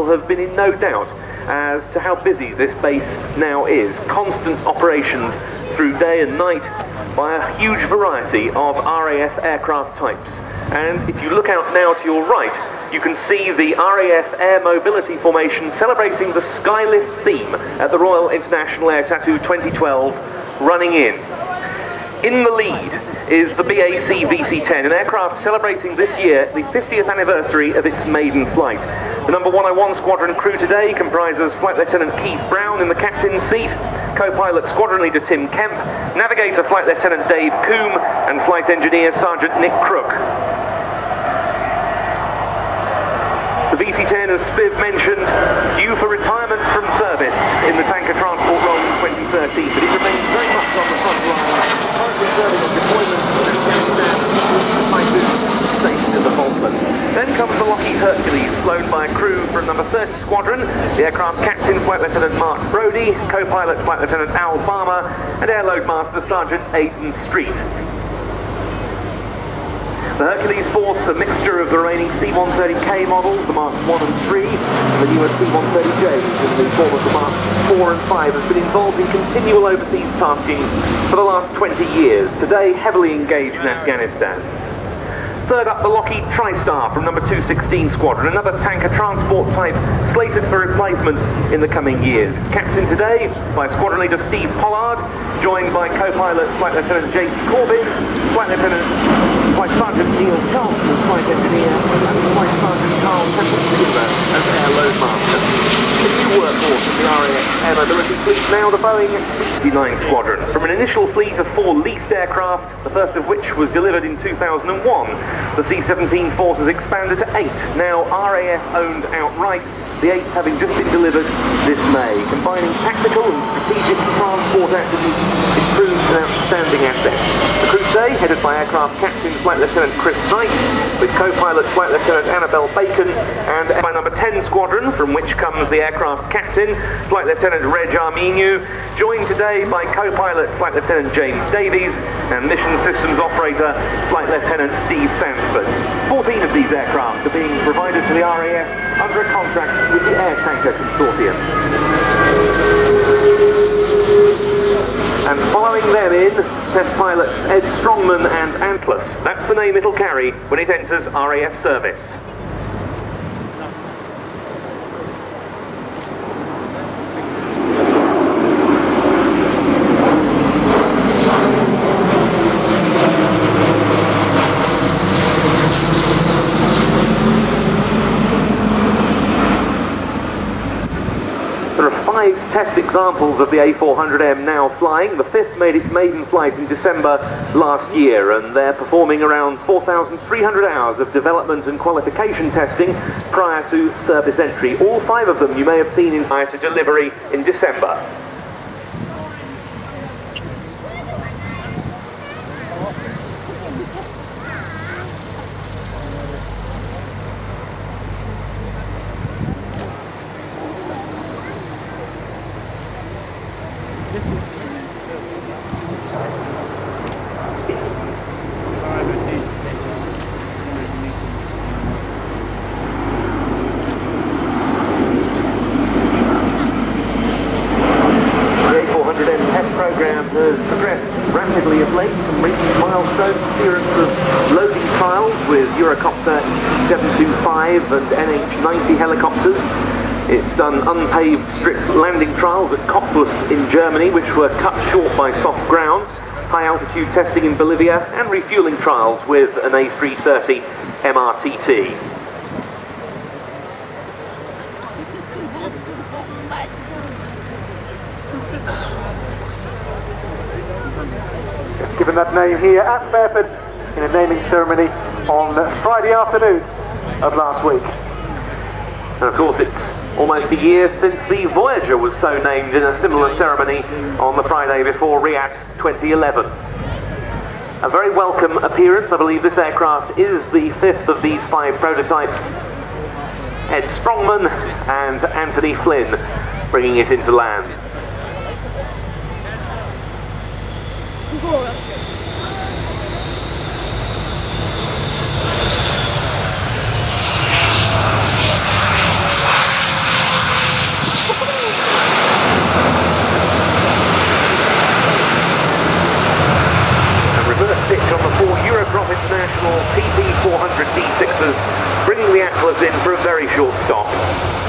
have been in no doubt as to how busy this base now is. Constant operations through day and night by a huge variety of RAF aircraft types. And if you look out now to your right, you can see the RAF Air Mobility Formation celebrating the Skylift theme at the Royal International Air Tattoo 2012 running in. In the lead is the BAC VC-10, an aircraft celebrating this year the 50th anniversary of its maiden flight. The number 101 squadron crew today comprises Flight Lieutenant Keith Brown in the captain's seat, co-pilot Squadron Leader Tim Kemp, navigator Flight Lieutenant Dave Coombe, and flight engineer Sergeant Nick Crook. The VC-10, as Spiv mentioned, due for retirement from service in the tanker transport role in 2013, but it remains very much on the front line, currently serving on deployment in Afghanistan, stationed in the Falklands. Then comes the Lockheed Hercules, flown by a crew from number 30 Squadron, the aircraft captain Flight Lieutenant Mark Brodie, co-pilot Flight Lieutenant Al Farmer, and airload master Sergeant Aidan Street. The Hercules force a mixture of the remaining C-130K models, the Marks 1 and 3, and the newer C-130Js in the form of the Marks 4 and 5, has been involved in continual overseas taskings for the last 20 years, today heavily engaged in Afghanistan. Third up, the Lockheed TriStar from number 216 Squadron, another tanker transport type slated for replacement in the coming years. Captained today by Squadron Leader Steve Pollard, joined by co-pilot Flight Lieutenant James Corbin, Flight Sergeant Neil Charlton as flight engineer, and Flight Sergeant Carl Temple as airload master. The new workhorse of the RAF Air Mobility fleet, now the Boeing C-59 Squadron. From an initial fleet of 4 leased aircraft, the first of which was delivered in 2001, the C-17 force has expanded to 8, now RAF owned outright, the 8th having just been delivered this May, combining tactical and strategic transport activities, improved and outstanding assets. The crew today, headed by aircraft captain Flight Lieutenant Chris Knight, with co-pilot Flight Lieutenant Annabelle Bacon, and by number 10 Squadron, from which comes the aircraft captain Flight Lieutenant Reg Armeniu, joined today by co-pilot Flight Lieutenant James Davies and mission systems operator Flight Lieutenant Steve Sansford. 14 of these aircraft are being provided to the RAF under a contract with the Air Tanker Consortium. And following them in, test pilots Ed Strongman and Antlers. That's the name it'll carry when it enters RAF service. There are 5 test examples of the A400M now flying. The 5th made its maiden flight in December last year, and they're performing around 4,300 hours of development and qualification testing prior to service entry. All 5 of them you may have seen prior to delivery in December. This is the immense service. The A400M test program has progressed rapidly of late. Some recent milestones, clearance of loading trials with Eurocopter EC-725 and NH-90 helicopters. It's done unpaved strip landing trials at Cottbus in Germany, which were cut short by soft ground, high altitude testing in Bolivia, and refueling trials with an A330 MRTT. It's given that name here at Fairford in a naming ceremony on Friday afternoon of last week. And of course it's almost a year since the Voyager was so named in a similar ceremony on the Friday before Riyadh 2011. A very welcome appearance. I believe this aircraft is the 5th of these 5 prototypes. Ed Strongman and Anthony Flynn bringing it into land. International TP400 D6s, bringing the Atlas in for a very short stop.